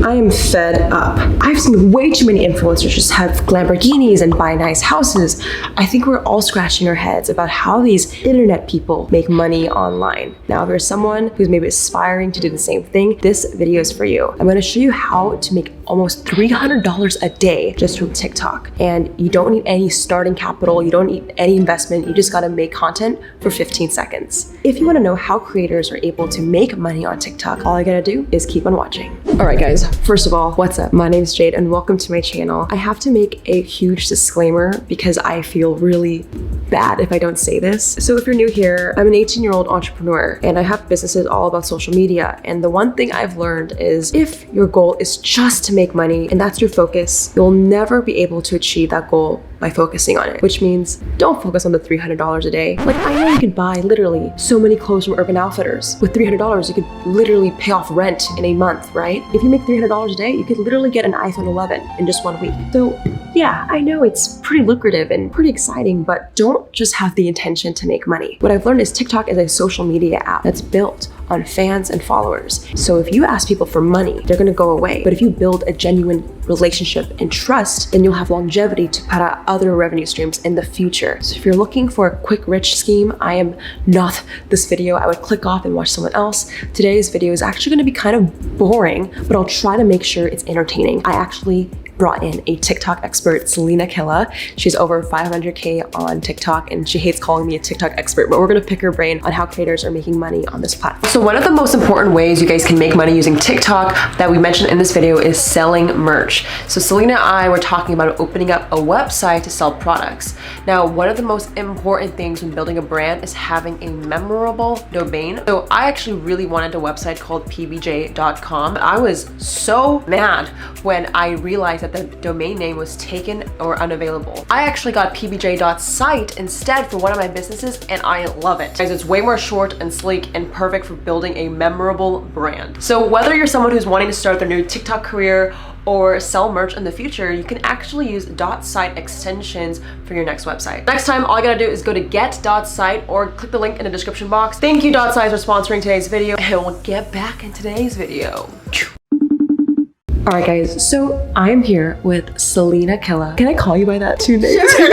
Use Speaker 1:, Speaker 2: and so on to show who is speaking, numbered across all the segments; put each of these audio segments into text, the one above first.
Speaker 1: I am fed up. I've seen way too many influencers just have Lamborghinis and buy nice houses. I think we're all scratching our heads about how these internet people make money online. Now, if you're someone who's maybe aspiring to do the same thing, this video is for you. I'm gonna show you how to make almost $300 a day just from TikTok. And you don't need any starting capital, you don't need any investment, you just gotta make content for 15 seconds. If you wanna know how creators are able to make money on TikTok, all I gotta do is keep on watching. All right guys, first of all, what's up? My name is Jade and welcome to my channel. I have to make a huge disclaimer because I feel really bad if I don't say this. So if you're new here, I'm an 18-year-old entrepreneur and I have businesses all about social media. And the one thing I've learned is if your goal is just to make money and that's your focus, you'll never be able to achieve that goal by focusing on it, which means don't focus on the $300 a day. Like, I know you could buy literally so many clothes from Urban Outfitters. With $300, you could literally pay off rent in a month, right? If you make $300 a day, you could literally get an iPhone 11 in just 1 week. So yeah, I know it's pretty lucrative and pretty exciting, but don't just have the intention to make money. What I've learned is TikTok is a social media app that's built on fans and followers. So if you ask people for money, they're gonna go away. But if you build a genuine relationship and trust, then you'll have longevity to put out other revenue streams in the future. So if you're looking for a quick rich scheme, I am not this video. I would click off and watch someone else. Today's video is actually gonna be kind of boring, but I'll try to make sure it's entertaining. I actually brought in a TikTok expert, Selena Killa. She's over 500K on TikTok and she hates calling me a TikTok expert, but we're gonna pick her brain on how creators are making money on this platform. So one of the most important ways you guys can make money using TikTok that we mentioned in this video is selling merch. So Selena and I were talking about opening up a website to sell products. Now, one of the most important things when building a brand is having a memorable domain. So I actually really wanted a website called pbj.com. I was so mad when I realized that the domain name was taken or unavailable. I actually got pbj.site instead for one of my businesses and I love it. Guys, it's way more short and sleek and perfect for building a memorable brand. So whether you're someone who's wanting to start their new TikTok career or sell merch in the future, you can actually use .site extensions for your next website. Next time, all you gotta do is go to get.site or click the link in the description box. Thank you .site for sponsoring today's video and we'll get back in today's video. All right guys, so I'm here with Selena Killa. Can I call you by that two names? Sure.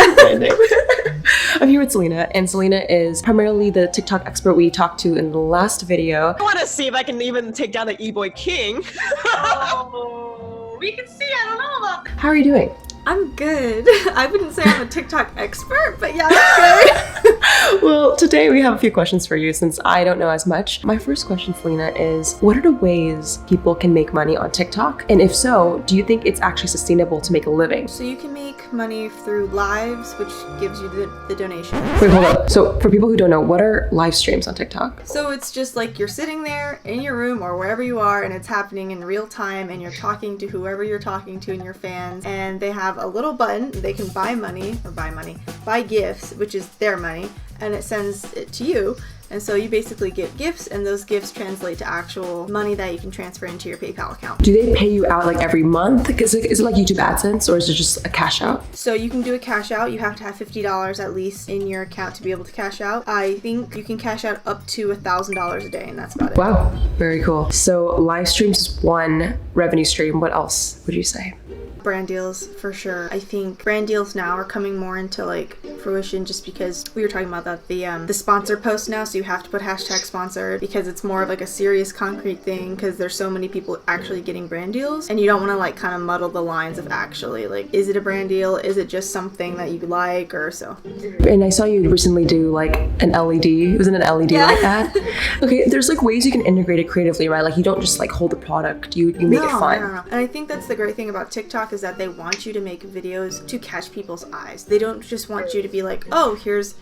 Speaker 1: I'm here with Selena, and Selena is primarily the TikTok expert we talked to in the last video.
Speaker 2: I want to see if I can even take down the e-boy king. Oh, we can see, I don't know about that.
Speaker 1: How are you doing?
Speaker 3: I'm good. I wouldn't say I'm a TikTok expert, but yeah, I'm good.
Speaker 1: Well, today we have a few questions for you since I don't know as much. My first question, Selena, is what are the ways people can make money on TikTok? And if so, do you think it's actually sustainable to make a living?
Speaker 3: So you can make money through lives, which gives you the donation.
Speaker 1: Wait, hold up. So for people who don't know, what are live streams on TikTok?
Speaker 3: So it's just like you're sitting there in your room or wherever you are and it's happening in real time and you're talking to whoever you're talking to and your fans, and they have a little button, they can buy gifts, which is their money, and it sends it to you. And so you basically get gifts, and those gifts translate to actual money that you can transfer into your PayPal account.
Speaker 1: Do they pay you out like every month? Is it like YouTube AdSense, or is it just a cash out?
Speaker 3: So you can do a cash out. You have to have $50 at least in your account to be able to cash out. I think you can cash out up to $1,000 a day, and that's about it.
Speaker 1: Wow, very cool. So live streams is one revenue stream. What else would you say?
Speaker 3: Brand deals, for sure. I think brand deals now are coming more into like fruition just because we were talking about that the sponsor post now, so you have to put hashtag sponsored because it's more of like a serious concrete thing because there's so many people actually getting brand deals and you don't want to like kind of muddle the lines of actually like, is it a brand deal? Is it just something that you like or so?
Speaker 1: And I saw you recently do like an LED. It was in an LED like that. Okay, there's like ways you can integrate it creatively, right? Like you don't just like hold the product, you make it fun.
Speaker 3: No. And I think that's the great thing about TikTok is that they want you to make videos to catch people's eyes. They don't just want you to be like, oh, here's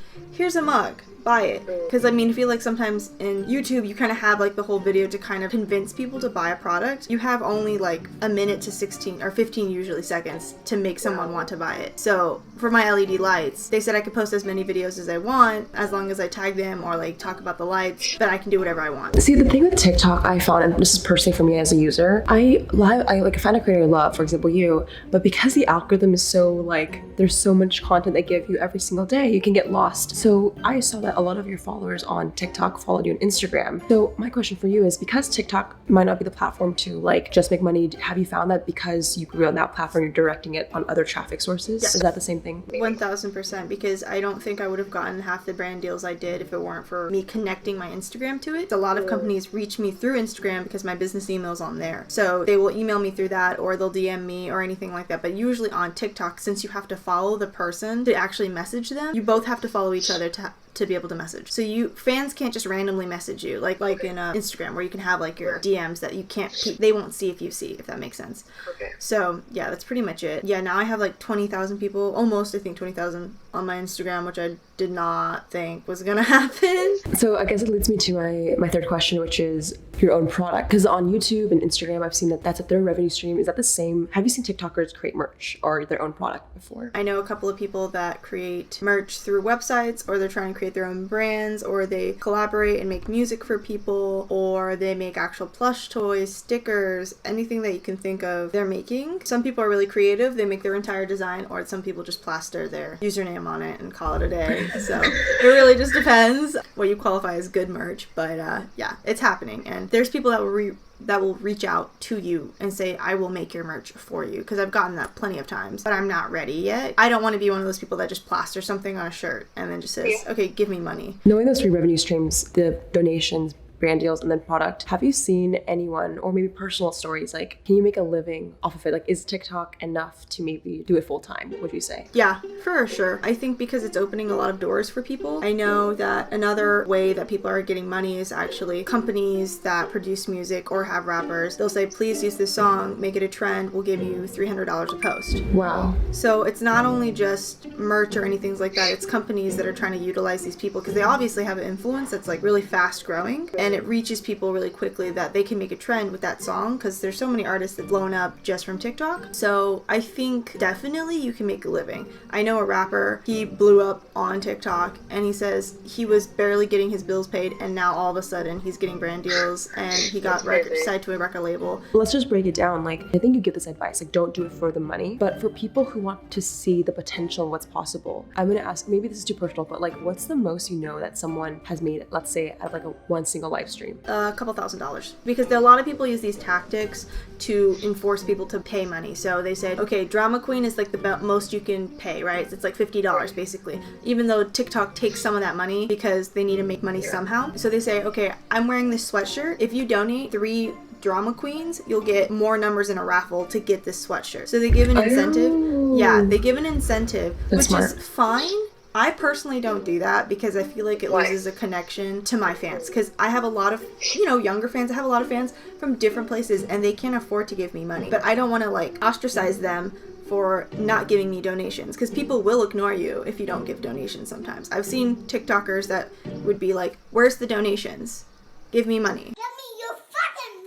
Speaker 3: a mug, buy it. Because I mean, I feel like sometimes in YouTube you kind of have like the whole video to kind of convince people to buy a product. You have only like a minute to 16 or 15 usually seconds to make someone want to buy it. So for my LED lights, they said I could post as many videos as I want as long as I tag them or like talk about the lights, but I can do whatever I want.
Speaker 1: See, the thing with TikTok I found, and this is personally for me as a user, I like find a creator I love, for example you, but because the algorithm is so like, there's so much content they give you every single day, you can get lost. So I saw that a lot of your followers on TikTok followed you on Instagram. So my question for you is, because TikTok might not be the platform to like just make money, have you found that because you grew on that platform, you're directing it on other traffic sources?
Speaker 3: Yes.
Speaker 1: Is that the same thing?
Speaker 3: 1000%, because I don't think I would have gotten half the brand deals I did if it weren't for me connecting my Instagram to it. A lot of companies reach me through Instagram because my business email's on there. So they will email me through that, or they'll DM me or anything like that. But usually on TikTok, since you have to follow the person to actually message them, you both have to follow each other to be able to message. So fans can't just randomly message you like in Instagram, where you can have like your DMs that you can't they won't see, if that makes sense.
Speaker 2: Okay.
Speaker 3: So yeah, that's pretty much it. Yeah, now I have like 20,000 people, almost, I think 20,000 on my Instagram, which I did not think was gonna happen.
Speaker 1: So I guess it leads me to my third question, which is your own product. Because on YouTube and Instagram, I've seen that's their revenue stream. Is that the same? Have you seen TikTokers create merch or their own product before?
Speaker 3: I know a couple of people that create merch through websites, or they're trying to create their own brands, or they collaborate and make music for people, or they make actual plush toys, stickers, anything that you can think of they're making. Some people are really creative. They make their entire design, or some people just plaster their username on it and call it a day. So it really just depends what you qualify as good merch. But yeah, it's happening. And there's people that will reach out to you and say, I will make your merch for you, because I've gotten that plenty of times, but I'm not ready yet. I don't want to be one of those people that just plaster something on a shirt and then just says, okay, give me money.
Speaker 1: Knowing those three revenue streams, the donations, brand deals, and then product, have you seen anyone, or maybe personal stories, like can you make a living off of it? Like, is TikTok enough to maybe do it full time, would you say?
Speaker 3: Yeah, for sure. I think because it's opening a lot of doors for people. I know that another way that people are getting money is actually companies that produce music or have rappers. They'll say, please use this song, make it a trend, we'll give you $300 a post.
Speaker 1: Wow.
Speaker 3: So it's not only just merch or anything like that, it's companies that are trying to utilize these people, because they obviously have an influence that's like really fast growing, and it reaches people really quickly that they can make a trend with that song, because there's so many artists that blown up just from TikTok. So I think definitely you can make a living. I know a rapper, he blew up on TikTok, and he says he was barely getting his bills paid, and now all of a sudden he's getting brand deals, and he got signed to a record label.
Speaker 1: Let's just break it down. Like, I think you give this advice, like, don't do it for the money, but for people who want to see the potential of what's possible, I'm gonna ask, maybe this is too personal, but like, what's the most you know that someone has made, let's say, at like one single live stream?
Speaker 3: A couple $1,000s, because a lot of people use these tactics to enforce people to pay money. So they say, okay, drama queen is like the most you can pay, right? It's like $50 basically, even though TikTok takes some of that money because they need to make money somehow. So they say, okay, I'm wearing this sweatshirt. If you donate 3 drama queens, you'll get more numbers in a raffle to get this sweatshirt. So they give an incentive. Yeah, they give an incentive,
Speaker 1: That's
Speaker 3: which
Speaker 1: smart.
Speaker 3: is fine. I personally don't do that because I feel like it loses a connection to my fans, because I have a lot of, younger fans. I have a lot of fans from different places, and they can't afford to give me money. But I don't want to like ostracize them for not giving me donations, because people will ignore you if you don't give donations sometimes. I've seen TikTokers that would be like, where's the donations? Give me money.
Speaker 4: Give me your fucking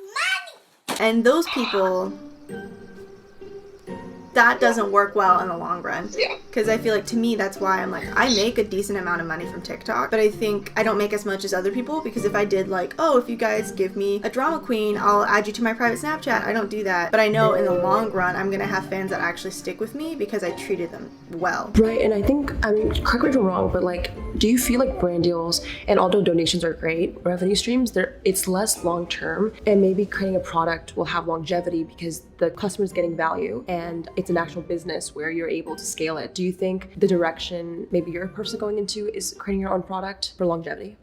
Speaker 4: money!
Speaker 3: And those people, that doesn't work well in the long run.
Speaker 2: Yeah.
Speaker 3: Because I feel like, to me, that's why I'm like, I make a decent amount of money from TikTok, but I think I don't make as much as other people, because if I did like, oh, if you guys give me a drama queen, I'll add you to my private Snapchat. I don't do that. But I know in the long run, I'm going to have fans that actually stick with me because I treated them well.
Speaker 1: Right, and I think, correct me if I'm wrong, but like, do you feel like brand deals, and although donations are great, revenue streams, it's less long term, and maybe creating a product will have longevity because the customer's getting value and it's an actual business where you're able to scale it. Do you think the direction maybe you're personally going into is creating your own product for longevity?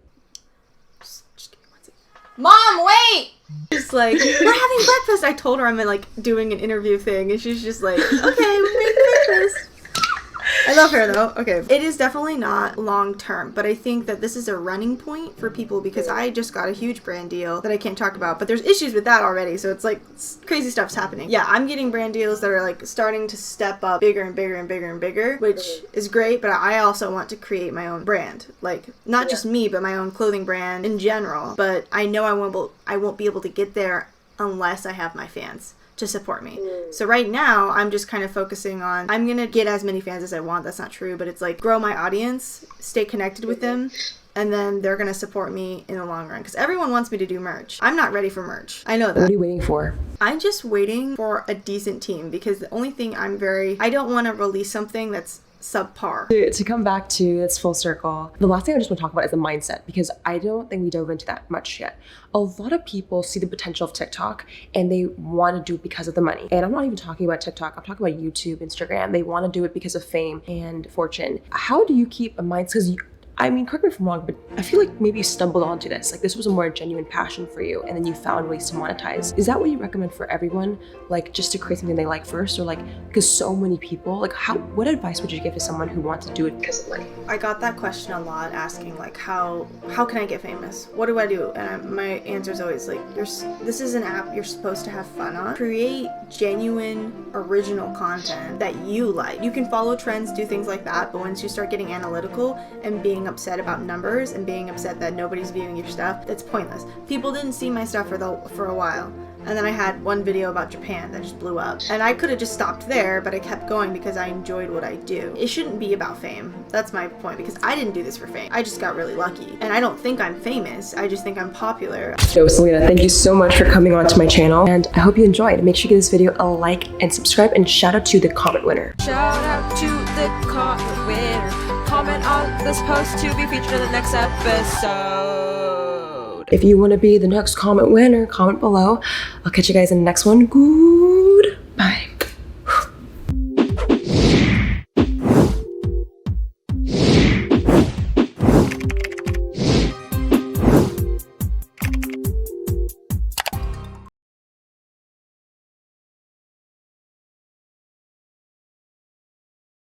Speaker 3: Just give me 1 second. Mom, wait! Just like, we're having breakfast. I told her I'm like doing an interview thing, and she's just like, okay, we're making breakfast. I love her though. Okay. It is definitely not long term, but I think that this is a running point for people, because I just got a huge brand deal that I can't talk about, but there's issues with that already. So it's like crazy stuff's happening. Yeah, I'm getting brand deals that are like starting to step up bigger and bigger and bigger and bigger, which is great, but I also want to create my own brand. Like, not just me, but my own clothing brand in general. But I know I won't be able to get there unless I have my fans to support me. So right now, I'm just kind of focusing on, I'm gonna get as many fans as I want. That's not true, but it's like grow my audience, stay connected with them, and then they're gonna support me in the long run, because everyone wants me to do merch. I'm not ready for merch. I know that.
Speaker 1: What are you waiting for?
Speaker 3: I'm just waiting for a decent team, because the only thing I don't want to release something that's subpar.
Speaker 1: To come back to it's full circle, the last thing I just want to talk about is the mindset, because I don't think we dove into that much yet. A lot of people see the potential of TikTok and they want to do it because of the money. And I'm not even talking about TikTok, I'm talking about YouTube, Instagram. They want to do it because of fame and fortune. How do you keep a mindset? Because I mean, correct me if I'm wrong, but I feel like maybe you stumbled onto this. Like this was a more genuine passion for you and then you found ways to monetize. Is that what you recommend for everyone? Like just to create something they like first, or like, because so many people, like what advice would you give to someone who wants to do it because of money?
Speaker 3: I got that question a lot, asking like, how can I get famous? What do I do? And my answer is always like, this is an app you're supposed to have fun on. Create genuine, original content that you like. You can follow trends, do things like that, but once you start getting analytical and being upset about numbers and being upset that nobody's viewing your stuff, that's pointless. People didn't see my stuff for a while. And then I had one video about Japan that just blew up. And I could have just stopped there, but I kept going because I enjoyed what I do. It shouldn't be about fame. That's my point, because I didn't do this for fame. I just got really lucky. And I don't think I'm famous. I just think I'm popular.
Speaker 1: So Selena, thank you so much for coming on to my channel, and I hope you enjoyed. Make sure you give this video a like and subscribe, and shout out to the comment winner.
Speaker 5: Shout out to the comment winner. Comment on this post to be featured in the next episode.
Speaker 1: If you want to be the next comment winner, comment below. I'll catch you guys in the next one. Goodbye.